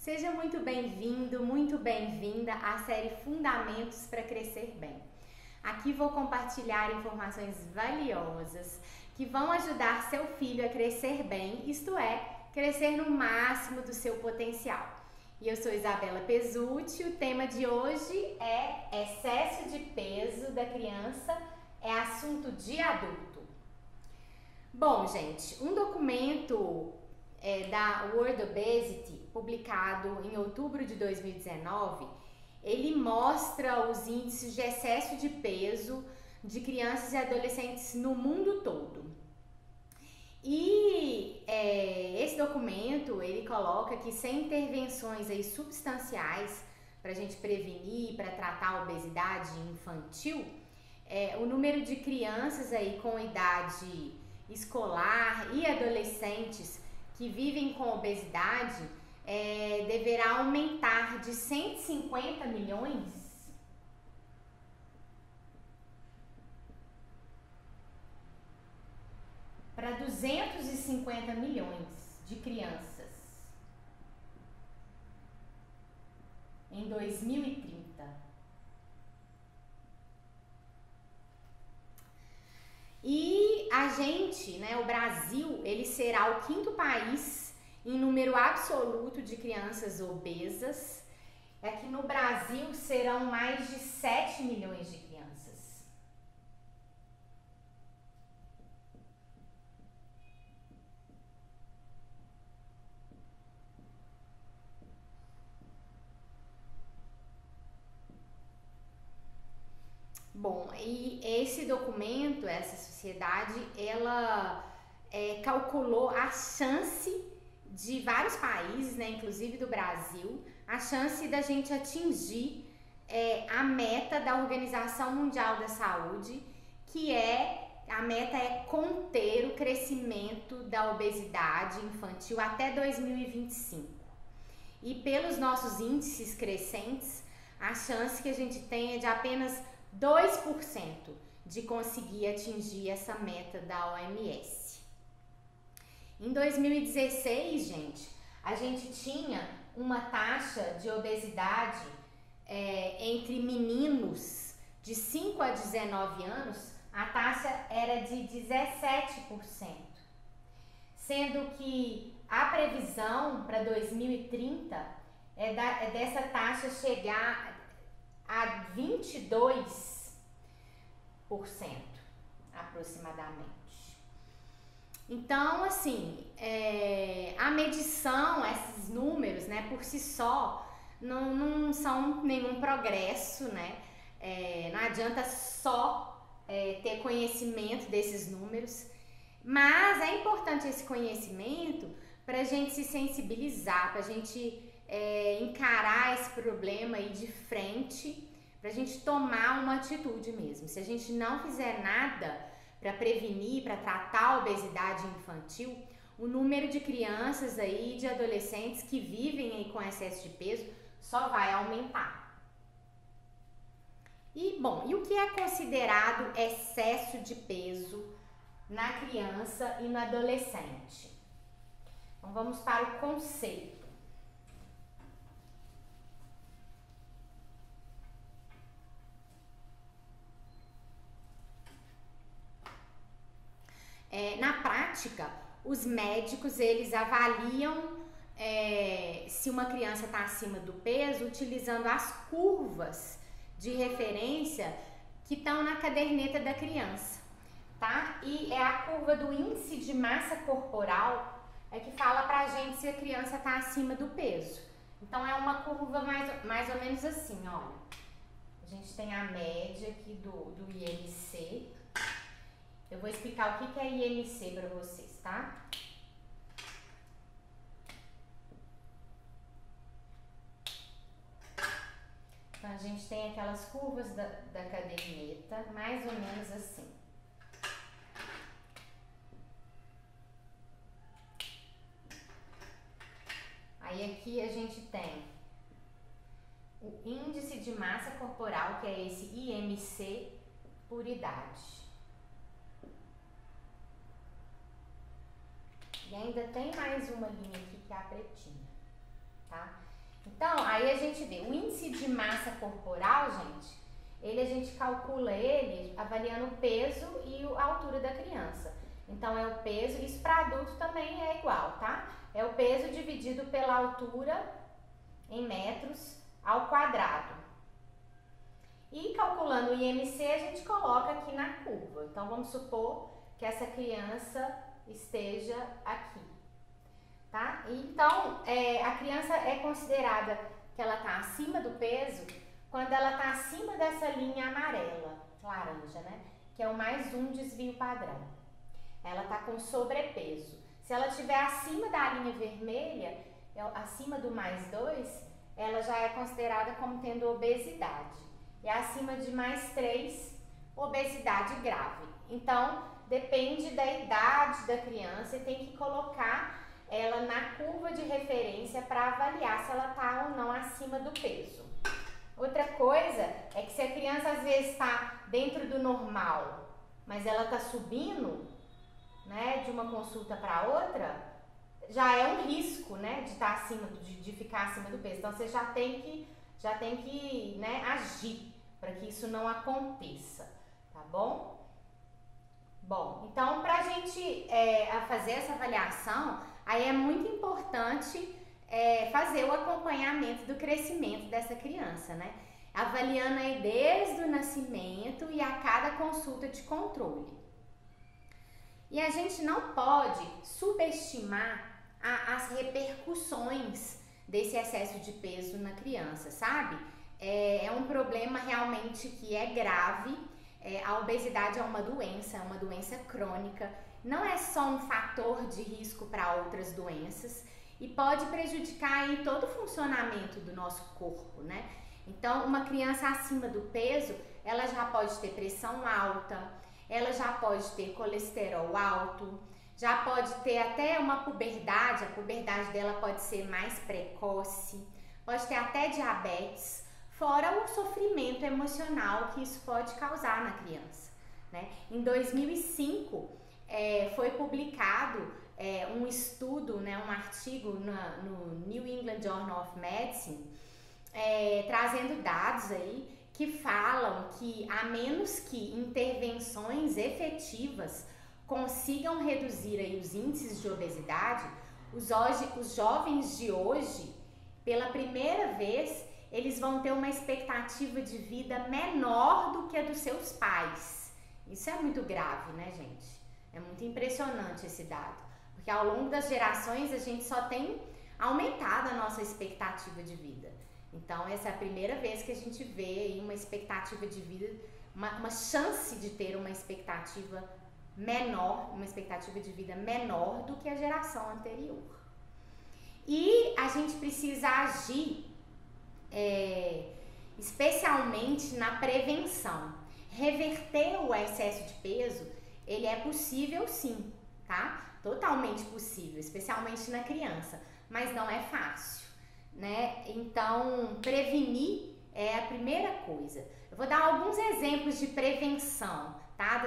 Seja muito bem-vindo, muito bem-vinda à série Fundamentos para Crescer Bem. Aqui vou compartilhar informações valiosas que vão ajudar seu filho a crescer bem, isto é, crescer no máximo do seu potencial. E eu sou Isabela Pesutti, o tema de hoje é excesso de peso da criança é assunto de adulto. Bom, gente, um documento da World Obesity, publicado em outubro de 2019, ele mostra os índices de excesso de peso de crianças e adolescentes no mundo todo. E esse documento, ele coloca que sem intervenções aí substanciais para a gente prevenir, para tratar a obesidade infantil, o número de crianças aí com idade escolar e adolescentes que vivem com obesidade deverá aumentar de 150 milhões para 250 milhões de crianças em 2030. E a gente, o Brasil, ele será o quinto país em número absoluto de crianças obesas. Aqui no Brasil serão mais de 7 milhões de crianças. Bom, e esse documento, essa sociedade, ela calculou a chance de vários países, inclusive do Brasil, a chance da gente atingir a meta da Organização Mundial da Saúde, que a meta é conter o crescimento da obesidade infantil até 2025. E pelos nossos índices crescentes, a chance que a gente tem é de apenas 2% de conseguir atingir essa meta da OMS. Em 2016, gente, a gente tinha uma taxa de obesidade entre meninos de 5 a 19 anos, a taxa era de 17%, sendo que a previsão para 2030 é dessa taxa chegar a 22% aproximadamente. Então, assim, a medição, esses números, por si só, não são nenhum progresso, não adianta só ter conhecimento desses números, mas é importante esse conhecimento para a gente se sensibilizar, para a gente encarar esse problema aí de frente, para a gente tomar uma atitude mesmo. Se a gente não fizer nada para prevenir, para tratar a obesidade infantil, o número de crianças aí, de adolescentes que vivem aí com excesso de peso só vai aumentar. E, bom, e o que é considerado excesso de peso na criança e no adolescente? Então, vamos para o conceito. Na prática, os médicos, eles avaliam se uma criança está acima do peso utilizando as curvas de referência que estão na caderneta da criança, tá? E é a curva do índice de massa corporal que fala pra gente se a criança está acima do peso. Então, é uma curva mais ou menos assim, olha. A gente tem a média aqui do IMC. Eu vou explicar o que é IMC para vocês, tá? Então, a gente tem aquelas curvas da caderneta, mais ou menos assim. Aí aqui a gente tem o índice de massa corporal, que é esse IMC por idade. E ainda tem mais uma linha aqui que é a pretinha, tá? Então, aí a gente vê o índice de massa corporal, gente, a gente calcula ele avaliando o peso e a altura da criança. Então, é o peso, isso para adulto também é igual, tá? É o peso dividido pela altura em metros ao quadrado. E calculando o IMC, a gente coloca aqui na curva. Então, vamos supor que essa criança esteja aqui, tá? Então, a criança é considerada que ela está acima do peso quando ela está acima dessa linha amarela, laranja, né? Que é o +1 desvio padrão. Ela está com sobrepeso. Se ela estiver acima da linha vermelha, acima do +2, ela já é considerada como tendo obesidade. E acima de +3, obesidade grave. Então, depende da idade da criança e tem que colocar ela na curva de referência para avaliar se ela está ou não acima do peso. Outra coisa é que se a criança às vezes está dentro do normal, mas ela está subindo, né, de uma consulta para outra, já é um risco, né, de estar acima, de ficar acima do peso. Então você já tem que, né, agir para que isso não aconteça, tá bom? Bom, então para a gente fazer essa avaliação, aí é muito importante fazer o acompanhamento do crescimento dessa criança, né? Avaliando aí desde o nascimento e a cada consulta de controle. E a gente não pode subestimar as repercussões desse excesso de peso na criança, sabe? É um problema realmente que é grave. A obesidade é uma doença crônica, não é só um fator de risco para outras doenças e pode prejudicar aí todo o funcionamento do nosso corpo, né? Então, uma criança acima do peso, ela já pode ter pressão alta, ela já pode ter colesterol alto, já pode ter até uma puberdade, a puberdade dela pode ser mais precoce, pode ter até diabetes, fora o sofrimento emocional que isso pode causar na criança, né? Em 2005, foi publicado um estudo, né, um artigo no New England Journal of Medicine, trazendo dados aí que falam que a menos que intervenções efetivas consigam reduzir aí os índices de obesidade, os jovens de hoje, pela primeira vez, eles vão ter uma expectativa de vida menor do que a dos seus pais. Isso é muito grave, né, gente? É muito impressionante esse dado, porque ao longo das gerações a gente só tem aumentado a nossa expectativa de vida. Então, essa é a primeira vez que a gente vê aí uma expectativa de vida, uma chance de ter uma expectativa menor, uma expectativa de vida menor do que a geração anterior. E a gente precisa agir especialmente na prevenção. Reverter o excesso de peso, ele é possível sim, tá? Totalmente possível, especialmente na criança, mas não é fácil, né? Então, prevenir é a primeira coisa. Eu vou dar alguns exemplos de prevenção, tá?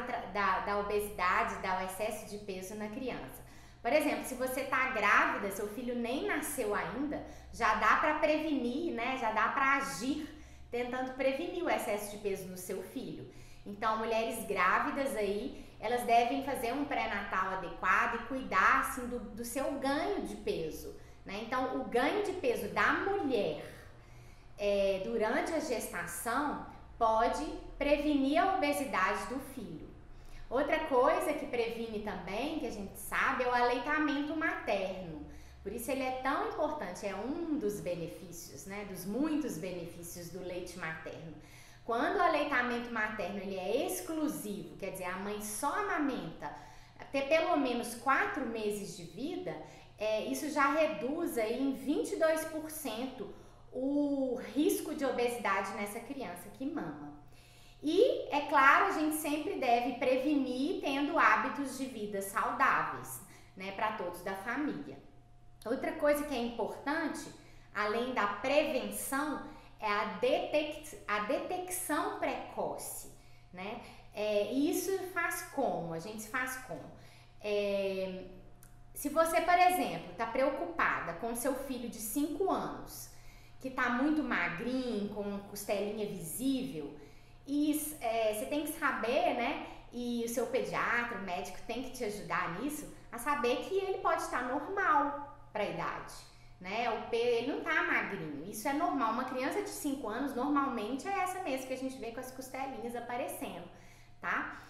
Da obesidade, do excesso de peso na criança. Por exemplo, se você tá grávida, seu filho nem nasceu ainda, já dá para prevenir, né? Já dá para agir tentando prevenir o excesso de peso no seu filho. Então, mulheres grávidas aí, elas devem fazer um pré-natal adequado e cuidar, assim, do seu ganho de peso, né? Então, o ganho de peso da mulher durante a gestação pode prevenir a obesidade do filho. Outra coisa que previne também, que a gente sabe, é o aleitamento materno. Por isso ele é tão importante, é um dos benefícios, né, dos muitos benefícios do leite materno. Quando o aleitamento materno ele é exclusivo, quer dizer, a mãe só amamenta até pelo menos 4 meses de vida, isso já reduz aí em 22% o risco de obesidade nessa criança que mama. E, é claro, a gente sempre deve prevenir tendo hábitos de vida saudáveis, né, para todos da família. Outra coisa que é importante, além da prevenção, é a detecção precoce, né? E isso faz como? A gente faz como? Se você, por exemplo, está preocupada com seu filho de 5 anos, que tá muito magrinho, com costelinha visível, e você tem que saber, né? E o seu pediatra, o médico tem que te ajudar nisso, a saber que ele pode estar normal para a idade, né? Ele não tá magrinho, isso é normal. Uma criança de 5 anos, normalmente é essa mesmo que a gente vê com as costelinhas aparecendo, tá?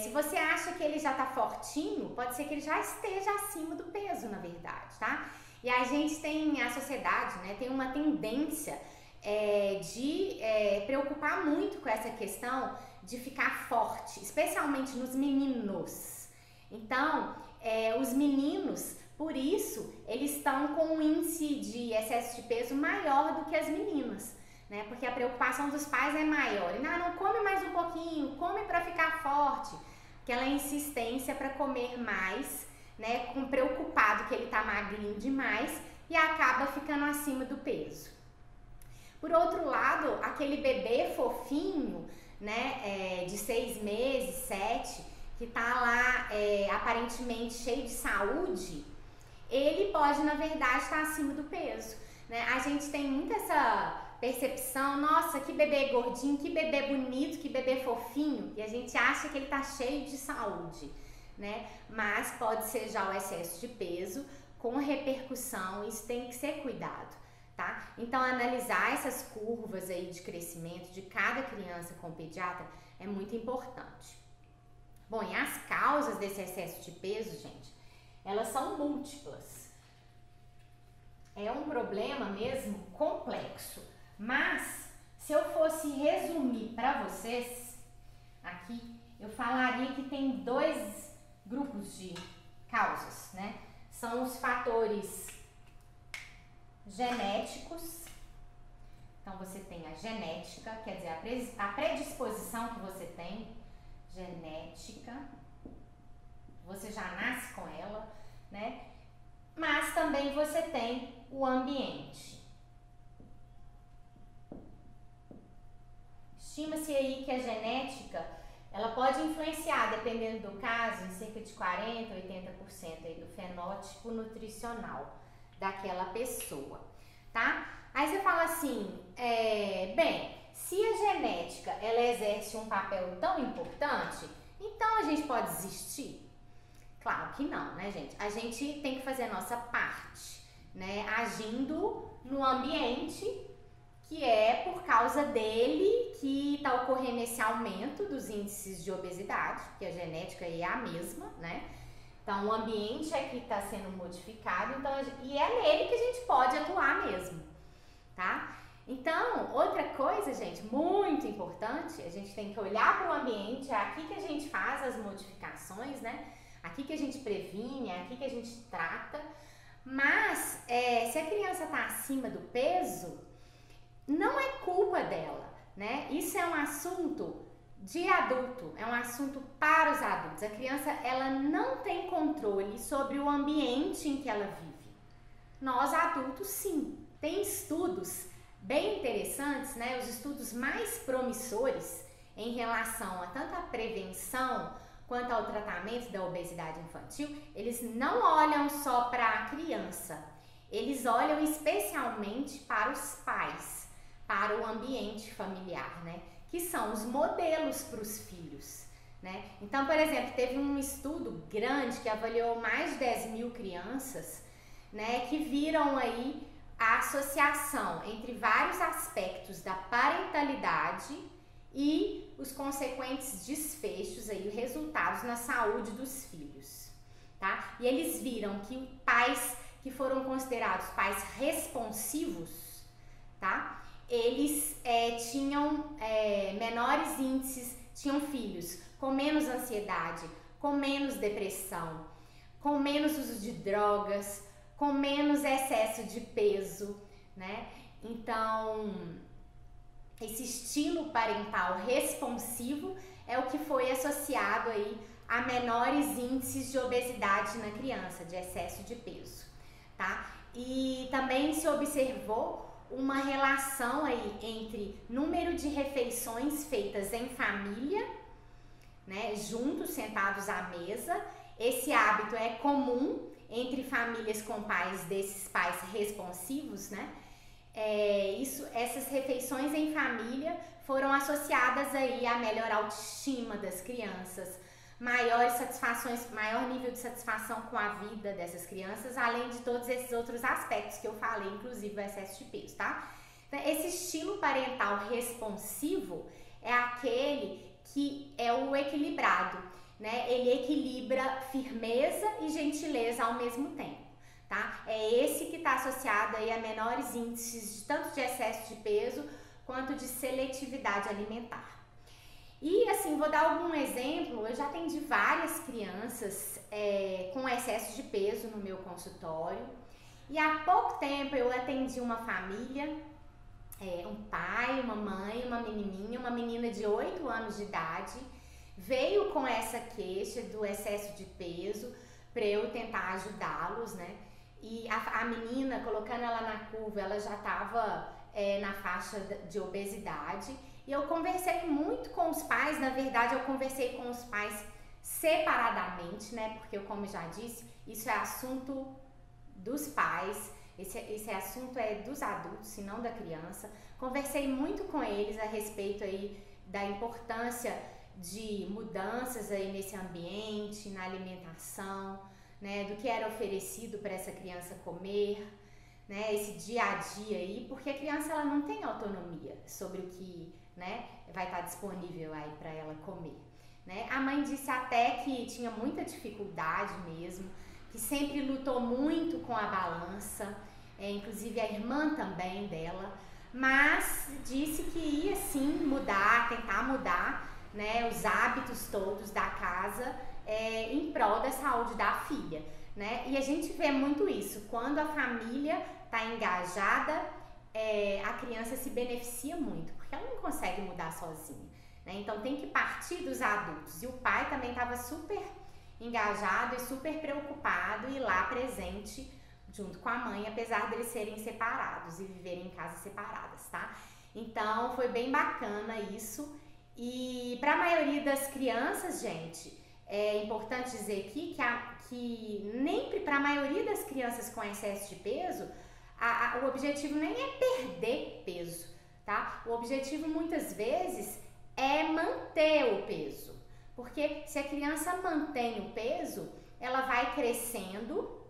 Se você acha que ele já tá fortinho, pode ser que ele já esteja acima do peso, na verdade, tá? E a gente tem, a sociedade, né, tem uma tendência de preocupar muito com essa questão de ficar forte, especialmente nos meninos. Então, os meninos, por isso, eles estão com um índice de excesso de peso maior do que as meninas, né? Porque a preocupação dos pais é maior. E, não come mais um pouquinho, come para ficar forte. Aquela insistência para comer mais, né? Preocupado que ele tá magrinho demais e acaba ficando acima do peso. Por outro lado, aquele bebê fofinho, né, de 6 meses, 7, que tá lá aparentemente cheio de saúde, ele pode, na verdade, estar acima do peso, né? A gente tem muito essa percepção, nossa, que bebê gordinho, que bebê bonito, que bebê fofinho, e a gente acha que ele tá cheio de saúde, né? Mas pode ser já o excesso de peso com repercussão, isso tem que ser cuidado. Tá? Então, analisar essas curvas aí de crescimento de cada criança com o pediatra é muito importante. Bom, e as causas desse excesso de peso, gente, elas são múltiplas. É um problema mesmo complexo, mas se eu fosse resumir para vocês, aqui, eu falaria que tem 2 grupos de causas, né? São os fatores genéticos. Então você tem a genética, quer dizer, a predisposição que você tem, genética, você já nasce com ela, né? Mas também você tem o ambiente. Estima-se aí que a genética, ela pode influenciar, dependendo do caso, em cerca de 40% a 80% aí do fenótipo nutricional daquela pessoa, tá? Aí você fala assim, bem, se a genética ela exerce um papel tão importante, então a gente pode desistir? Claro que não, né, gente? A gente tem que fazer a nossa parte, né? Agindo no ambiente que é por causa dele que está ocorrendo esse aumento dos índices de obesidade, que a genética é a mesma, né? Então, o ambiente é que está sendo modificado, então, e é nele que a gente pode atuar mesmo, tá? Então, outra coisa, gente, muito importante, a gente tem que olhar para o ambiente, é aqui que a gente faz as modificações, né? Aqui que a gente previne, é aqui que a gente trata, mas se a criança está acima do peso, não é culpa dela, né? Isso é um assunto de adulto, é um assunto para os adultos. A criança, ela não tem controle sobre o ambiente em que ela vive. Nós adultos, sim. Tem estudos bem interessantes, né? Os estudos mais promissores em relação a tanto a prevenção quanto ao tratamento da obesidade infantil, eles não olham só para a criança, eles olham especialmente para os pais, para o ambiente familiar, né? Que são os modelos para os filhos, né? Então, por exemplo, teve um estudo grande que avaliou mais de 10 mil crianças, né? Que viram aí a associação entre vários aspectos da parentalidade e os consequentes desfechos aí, resultados na saúde dos filhos, tá? E eles viram que pais que foram considerados pais responsivos, tá? Eles tinham menores índices, tinham filhos com menos ansiedade, com menos depressão, com menos uso de drogas, com menos excesso de peso, né? Então, esse estilo parental responsivo é o que foi associado aí a menores índices de obesidade na criança, de excesso de peso, tá? E também se observou uma relação aí entre número de refeições feitas em família, né, juntos, sentados à mesa. Esse hábito é comum entre famílias com pais desses pais responsivos, né? Essas refeições em família foram associadas aí a melhor autoestima das crianças, maiores satisfações, maior nível de satisfação com a vida dessas crianças, além de todos esses outros aspectos que eu falei, inclusive o excesso de peso, tá? Então, esse estilo parental responsivo é aquele que é o equilibrado, né? Ele equilibra firmeza e gentileza ao mesmo tempo, tá? É esse que está associado aí a menores índices de tanto de excesso de peso quanto de seletividade alimentar. E assim, vou dar algum exemplo. Eu já atendi várias crianças com excesso de peso no meu consultório. E há pouco tempo eu atendi uma família, um pai, uma mãe, uma menininha, uma menina de 8 anos de idade, veio com essa queixa do excesso de peso para eu tentar ajudá-los, né? E a menina, colocando ela na curva, ela já estava na faixa de obesidade. E eu conversei muito com os pais, na verdade eu conversei com os pais separadamente, né? Porque, como eu já disse, isso é assunto dos pais, esse assunto é dos adultos e não da criança. Conversei muito com eles a respeito aí da importância de mudanças aí nesse ambiente, na alimentação, né? Do que era oferecido para essa criança comer, né? Esse dia a dia aí, porque a criança ela não tem autonomia sobre o que, né, vai estar disponível aí para ela comer, né? A mãe disse até que tinha muita dificuldade mesmo, que sempre lutou muito com a balança, inclusive a irmã também dela, mas disse que ia sim mudar, tentar mudar, né, os hábitos todos da casa em prol da saúde da filha, né? E a gente vê muito isso, quando a família está engajada, a criança se beneficia muito, porque ela não consegue mudar sozinha, né? Então tem que partir dos adultos. E o pai também estava super engajado e super preocupado e lá presente junto com a mãe, apesar deles serem separados e viverem em casas separadas, tá? Então foi bem bacana isso. E para a maioria das crianças, gente, é importante dizer aqui que nem para a maioria das crianças com excesso de peso, o objetivo nem é perder peso, tá? O objetivo muitas vezes é manter o peso, porque se a criança mantém o peso, ela vai crescendo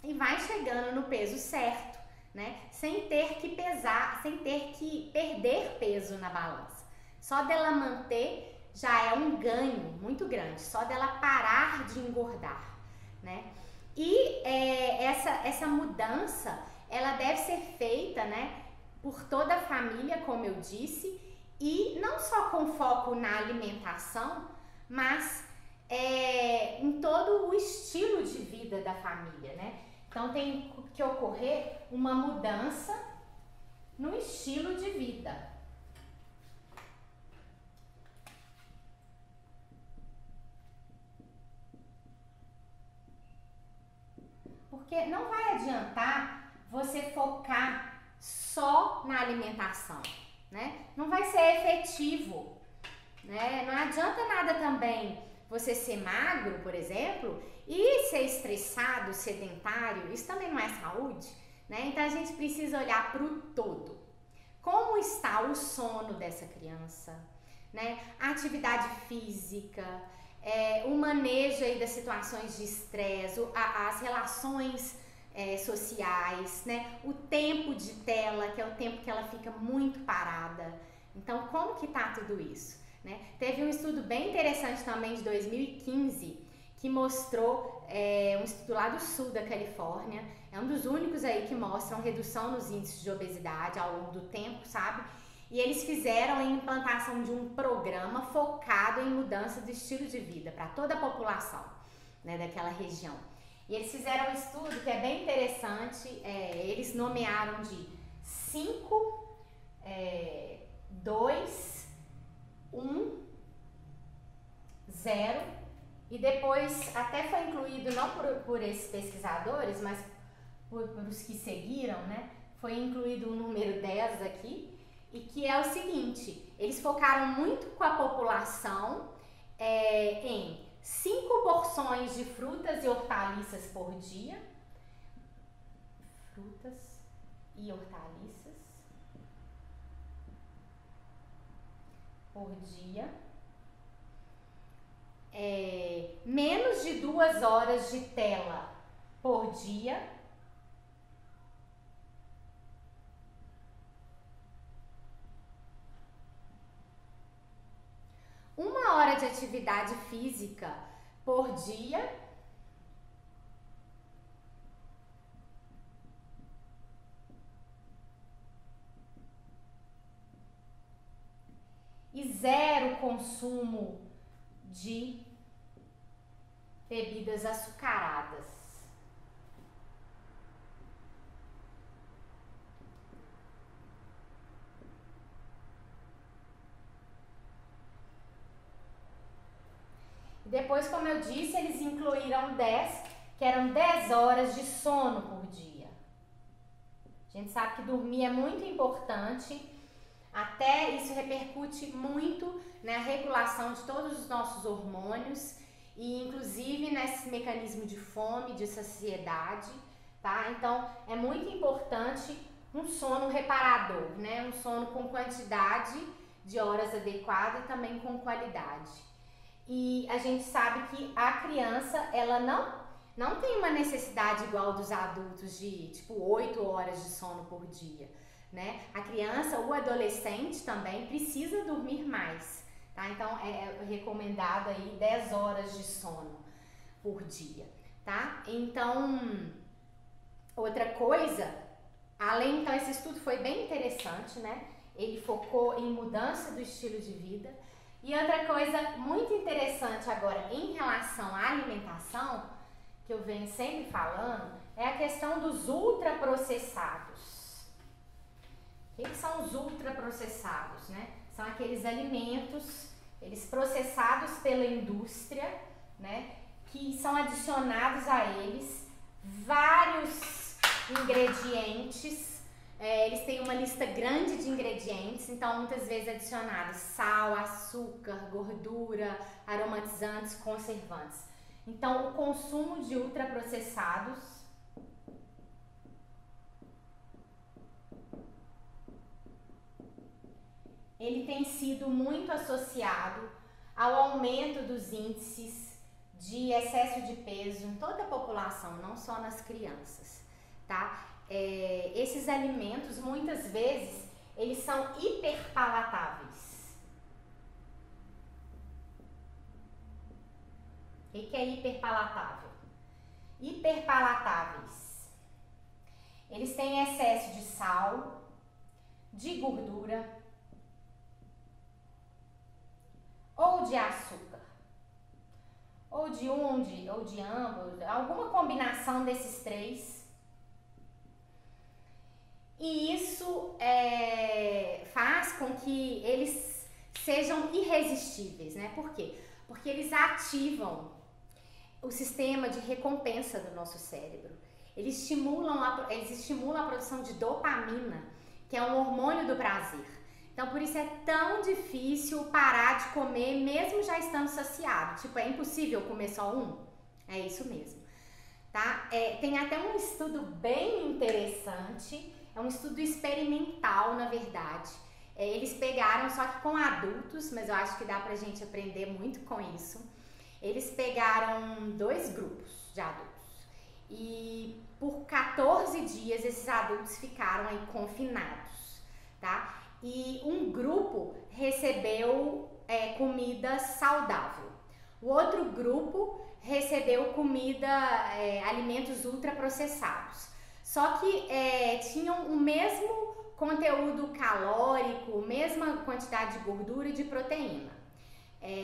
e vai chegando no peso certo, né? Sem ter que pesar, sem ter que perder peso na balança. Só dela manter já é um ganho muito grande, só dela parar de engordar, né? E essa mudança, ela deve ser feita, né, por toda a família, como eu disse, e não só com foco na alimentação, mas em todo o estilo de vida da família, né? Então tem que ocorrer uma mudança no estilo de vida. Porque não vai adiantar você focar só na alimentação, né? Não vai ser efetivo, né? Não adianta nada também você ser magro, por exemplo, e ser estressado, sedentário. Isso também não é saúde, né? Então a gente precisa olhar para o todo. Como está o sono dessa criança, né? A atividade física, o manejo aí das situações de estresse, as relações sociais, né? O tempo de tela, que é o tempo que ela fica muito parada. Então, como que tá tudo isso, né? Teve um estudo bem interessante também de 2015 que mostrou, um estudo lá do sul da Califórnia, é um dos únicos aí que mostram redução nos índices de obesidade ao longo do tempo, sabe? E eles fizeram a implantação de um programa focado em mudança do estilo de vida para toda a população, né, daquela região. E eles fizeram um estudo que é bem interessante, eles nomearam de 5, 2, 1, 0, e depois até foi incluído, não por esses pesquisadores, mas por os que seguiram, né, foi incluído o número 10 aqui, e que é o seguinte, eles focaram muito com a população em 5 porções de frutas e hortaliças por dia, frutas e hortaliças por dia. Menos de 2 horas de tela por dia. Uma hora de atividade física por dia. E 0 consumo de bebidas açucaradas. Depois, como eu disse, eles incluíram 10, que eram 10 horas de sono por dia. A gente sabe que dormir é muito importante, até isso repercute muito na regulação de todos os nossos hormônios e inclusive nesse mecanismo de fome, de saciedade, tá? Então, é muito importante um sono reparador, né? Um sono com quantidade de horas adequada e também com qualidade. E a gente sabe que a criança, ela não tem uma necessidade igual dos adultos de, tipo, 8 horas de sono por dia, né? A criança, o adolescente também precisa dormir mais, tá? Então, é recomendado aí 10 horas de sono por dia, tá? Então, outra coisa, então, esse estudo foi bem interessante, né? Ele focou em mudança do estilo de vida. E outra coisa muito interessante agora em relação à alimentação, que eu venho sempre falando, é a questão dos ultraprocessados. O que são os ultraprocessados, né? São aqueles alimentos, eles processados pela indústria, né? Que são adicionados a eles vários ingredientes. Eles têm uma lista grande de ingredientes, então muitas vezes adicionados sal, açúcar, gordura, aromatizantes, conservantes. Então, o consumo de ultraprocessados ele tem sido muito associado ao aumento dos índices de excesso de peso em toda a população, não só nas crianças, tá? Esses alimentos, muitas vezes, eles são hiperpalatáveis. O que é hiperpalatável? Hiperpalatáveis. Eles têm excesso de sal, de gordura ou de açúcar, ou de ou de ambos, alguma combinação desses três. E isso faz com que eles sejam irresistíveis, né? Por quê? Porque eles ativam o sistema de recompensa do nosso cérebro. Eles estimulam a produção de dopamina, que é um hormônio do prazer. Então, por isso é tão difícil parar de comer, mesmo já estando saciado. Tipo, é impossível comer só um? É isso mesmo, tá? Tem até um estudo bem interessante. É um estudo experimental, na verdade. Eles pegaram, só que com adultos, mas eu acho que dá pra gente aprender muito com isso. Eles pegaram 2 grupos de adultos e por 14 dias esses adultos ficaram aí confinados, tá? E um grupo recebeu comida saudável. O outro grupo recebeu alimentos ultraprocessados. Só que tinham o mesmo conteúdo calórico, mesma quantidade de gordura e de proteína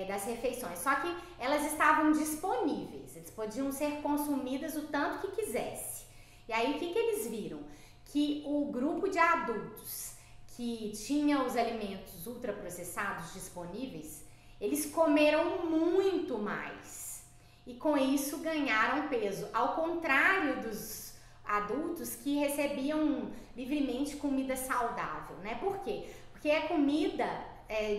das refeições. Só que elas estavam disponíveis, eles podiam ser consumidas o tanto que quisesse. E aí o que eles viram? Que o grupo de adultos que tinha os alimentos ultraprocessados disponíveis, eles comeram muito mais. E com isso ganharam peso. Ao contrário dos adultos que recebiam livremente comida saudável, né? Por quê? Porque a comida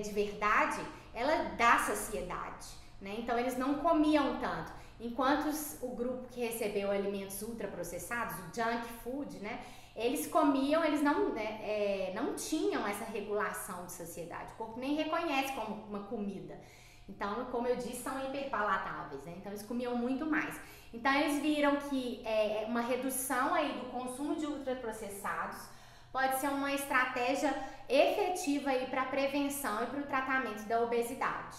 de verdade, ela dá saciedade, né? Então eles não comiam tanto, enquanto o grupo que recebeu alimentos ultraprocessados, o junk food, né? eles comiam, eles não, né, não tinham essa regulação de saciedade. O corpo nem reconhece como uma comida. Então, como eu disse, são hiperpalatáveis, né? Então, eles comiam muito mais. Então, eles viram que uma redução aí do consumo de ultraprocessados pode ser uma estratégia efetiva aí para a prevenção e para o tratamento da obesidade.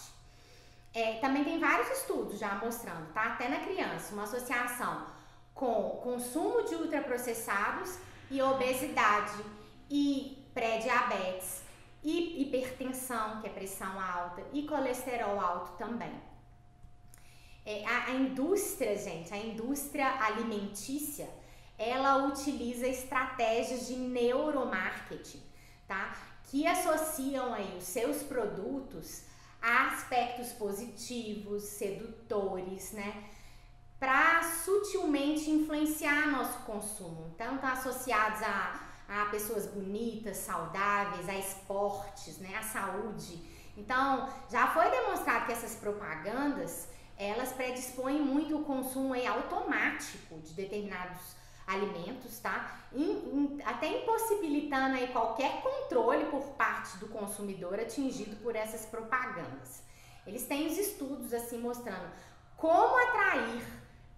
Também tem vários estudos já mostrando, tá? Até na criança, uma associação com consumo de ultraprocessados e obesidade e pré-diabetes e hipertensão, que é pressão alta, e colesterol alto também. A indústria, gente, a indústria alimentícia, ela utiliza estratégias de neuromarketing, tá? Que associam aí os seus produtos a aspectos positivos, sedutores, né? Para sutilmente influenciar nosso consumo. Então, estão associados a pessoas bonitas, saudáveis, a esportes, né? A saúde. Então, já foi demonstrado que essas propagandas, elas predispõem muito o consumo aí automático de determinados alimentos, tá? Até impossibilitando aí qualquer controle por parte do consumidor atingido por essas propagandas. Eles têm os estudos assim mostrando como atrair,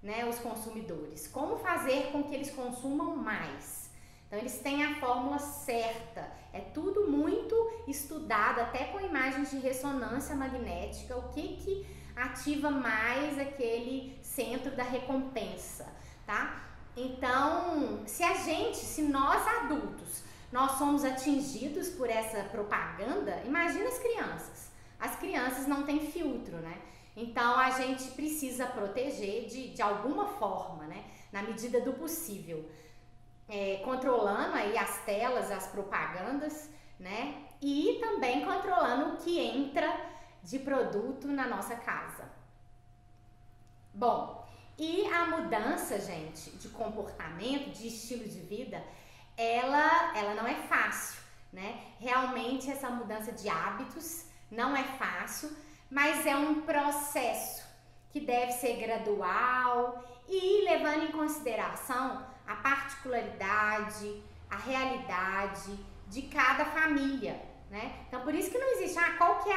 né, os consumidores, como fazer com que eles consumam mais. Então eles têm a fórmula certa, é tudo muito estudado, até com imagens de ressonância magnética, o que ativa mais aquele centro da recompensa, tá? Então, se nós adultos, nós somos atingidos por essa propaganda, imagina as crianças. As crianças não têm filtro, né? Então, a gente precisa proteger de alguma forma, né? Na medida do possível. Controlando aí as telas, as propagandas, né? E também controlando o que entra de produto na nossa casa. Bom, e a mudança, gente, de comportamento, de estilo de vida, ela não é fácil, né? Realmente essa mudança de hábitos não é fácil, mas é um processo que deve ser gradual e levando em consideração a particularidade, a realidade de cada família, né? Então, por isso que não existe, qual que é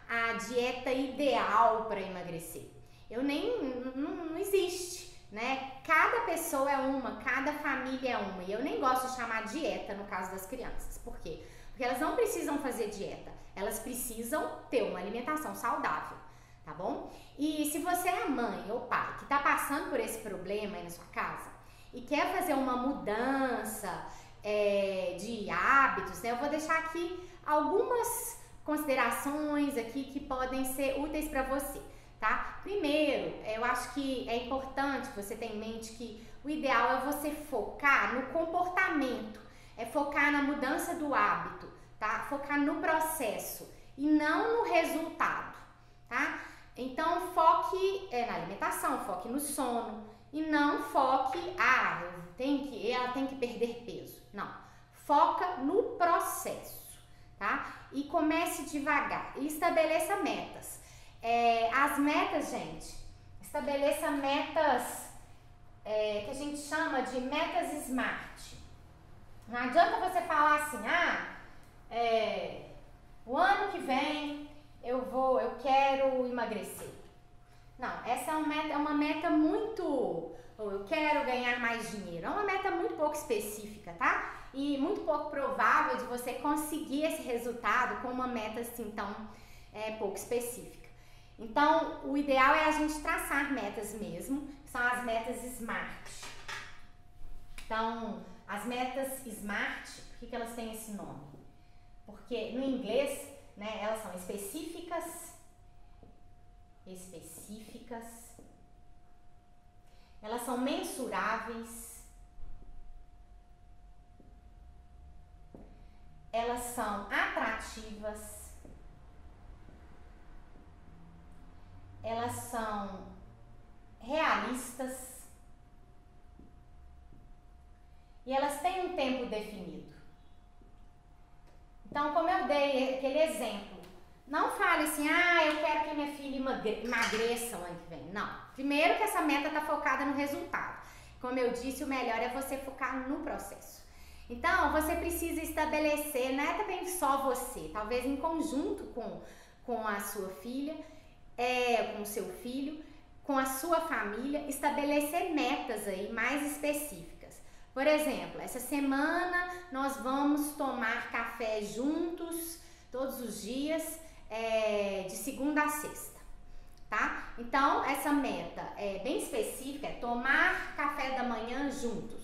a dieta ideal para emagrecer? Não existe, né? Cada pessoa é uma, cada família é uma. E eu nem gosto de chamar dieta no caso das crianças. Por quê? Porque elas não precisam fazer dieta. Elas precisam ter uma alimentação saudável, tá bom? E se você é mãe ou pai que tá passando por esse problema aí na sua casa e quer fazer uma mudança de hábitos, né? Eu vou deixar aqui algumas considerações aqui que podem ser úteis para você. Tá? Primeiro, eu acho que é importante você ter em mente que o ideal é você focar no comportamento, focar na mudança do hábito, tá? Focar no processo e não no resultado, tá? Então, foque na alimentação, foque no sono e não foque, ela tem que perder peso. Não, foca no processo, tá? E comece devagar e estabeleça metas. As metas, gente, estabeleça metas que a gente chama de metas SMART. Não adianta você falar assim, o ano que vem eu quero emagrecer. Não, essa é uma meta muito, eu quero ganhar mais dinheiro. É uma meta muito pouco específica, tá? E muito pouco provável de você conseguir esse resultado com uma meta assim tão pouco específica. Então, o ideal é a gente traçar metas mesmo, que são as metas SMART. Então, as metas SMART, por que elas têm esse nome? Porque no inglês, né, elas são específicas, elas são mensuráveis, elas são atrativas, elas são realistas e elas têm um tempo definido. Então, como eu dei aquele exemplo, não fale assim, eu quero que minha filha emagreça o ano que vem. Não. Primeiro que essa meta está focada no resultado. Como eu disse, o melhor é você focar no processo. Então, você precisa estabelecer, não é também só você, talvez em conjunto com a sua filha, com o seu filho, com a sua família, estabelecer metas aí mais específicas. Por exemplo, essa semana nós vamos tomar café juntos todos os dias, de segunda a sexta, tá? Então, essa meta é bem específica, é tomar café da manhã juntos,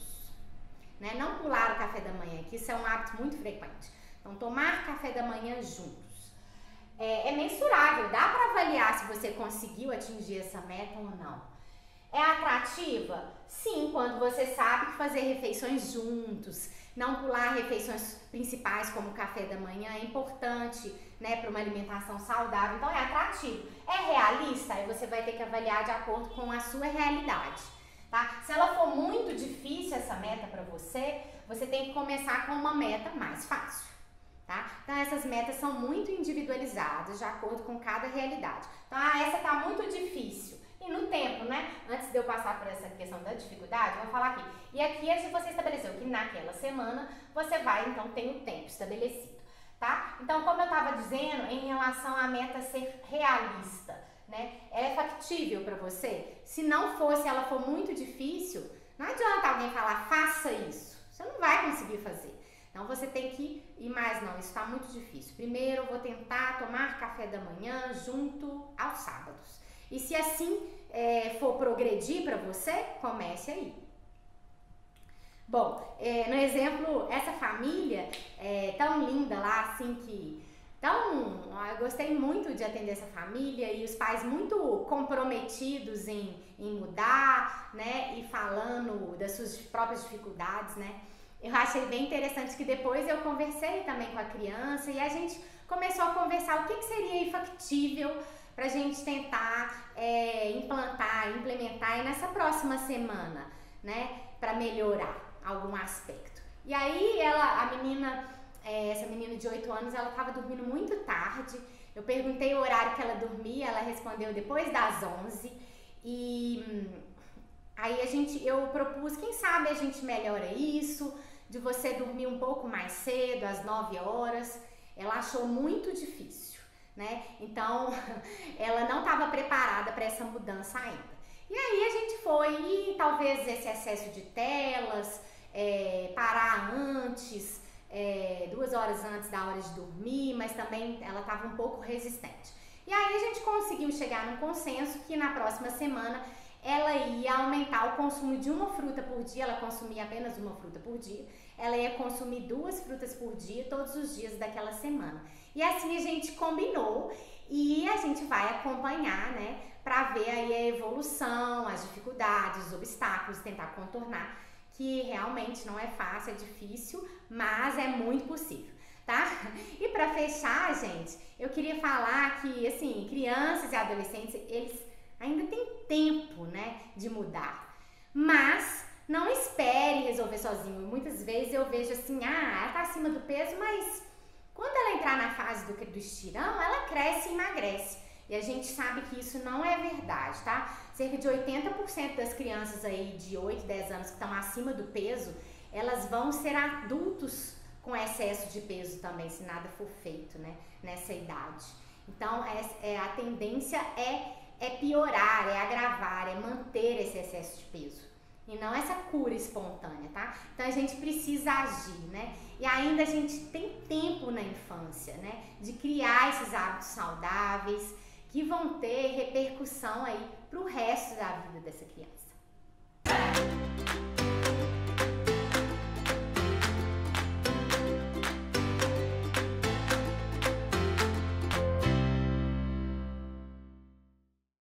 né? Não pular o café da manhã, que isso é um hábito muito frequente. Então, tomar café da manhã juntos. É mensurável, dá para avaliar se você conseguiu atingir essa meta ou não. É atrativa? Sim, quando você sabe que fazer refeições juntos, não pular refeições principais como o café da manhã é importante, né, para uma alimentação saudável. Então é atrativo. É realista? Aí você vai ter que avaliar de acordo com a sua realidade, tá? Se ela for muito difícil essa meta para você, você tem que começar com uma meta mais fácil. Tá? Então essas metas são muito individualizadas de acordo com cada realidade. Então, essa tá muito difícil. E no tempo, né? Antes de eu passar por essa questão da dificuldade, eu vou falar aqui. E aqui você estabeleceu que naquela semana você vai, então, ter um tempo estabelecido, tá? Então, como eu estava dizendo, em relação à meta ser realista, né? Ela é factível para você? Se não fosse, ela for muito difícil, não adianta alguém falar, faça isso. Você não vai conseguir fazer. Então, você tem que ir mais, não, isso está muito difícil. Primeiro, eu vou tentar tomar café da manhã junto aos sábados. E se assim for progredir para você, comece aí. Bom, no exemplo, essa família tão linda lá, assim que... Então, eu gostei muito de atender essa família e os pais muito comprometidos em mudar, né, e falando das suas próprias dificuldades, né. Eu achei bem interessante que depois eu conversei também com a criança e a gente começou a conversar o que seria factível para a gente tentar implementar aí nessa próxima semana, né, para melhorar algum aspecto. E aí essa menina de 8 anos, ela estava dormindo muito tarde. Eu perguntei o horário que ela dormia, ela respondeu depois das 11 e aí eu propus, quem sabe a gente melhora isso, de você dormir um pouco mais cedo, às 9 horas. Ela achou muito difícil, né? Então, ela não estava preparada para essa mudança ainda. E aí a gente foi, e talvez esse excesso de telas, parar antes, 2 horas antes da hora de dormir, mas também ela estava um pouco resistente. E aí a gente conseguiu chegar num consenso que na próxima semana ela ia aumentar o consumo de uma fruta por dia, ela consumia apenas uma fruta por dia, ela ia consumir 2 frutas por dia todos os dias daquela semana. E assim a gente combinou e a gente vai acompanhar, né, para ver aí a evolução, as dificuldades, os obstáculos, tentar contornar, que realmente não é fácil, é difícil, mas é muito possível, tá? E para fechar, gente, eu queria falar que, assim, crianças e adolescentes, eles ainda têm tempo, né, de mudar, mas não espere resolver sozinho. Muitas vezes eu vejo assim, ela tá acima do peso, mas quando ela entrar na fase do estirão, ela cresce e emagrece. E a gente sabe que isso não é verdade, tá? Cerca de 80% das crianças aí de 8, 10 anos que estão acima do peso, elas vão ser adultos com excesso de peso também, se nada for feito, né, nessa idade. Então, a tendência é piorar, é agravar, é manter esse excesso de peso. E não essa cura espontânea, tá? Então a gente precisa agir, né? E ainda a gente tem tempo na infância, né? De criar esses hábitos saudáveis que vão ter repercussão aí pro resto da vida dessa criança.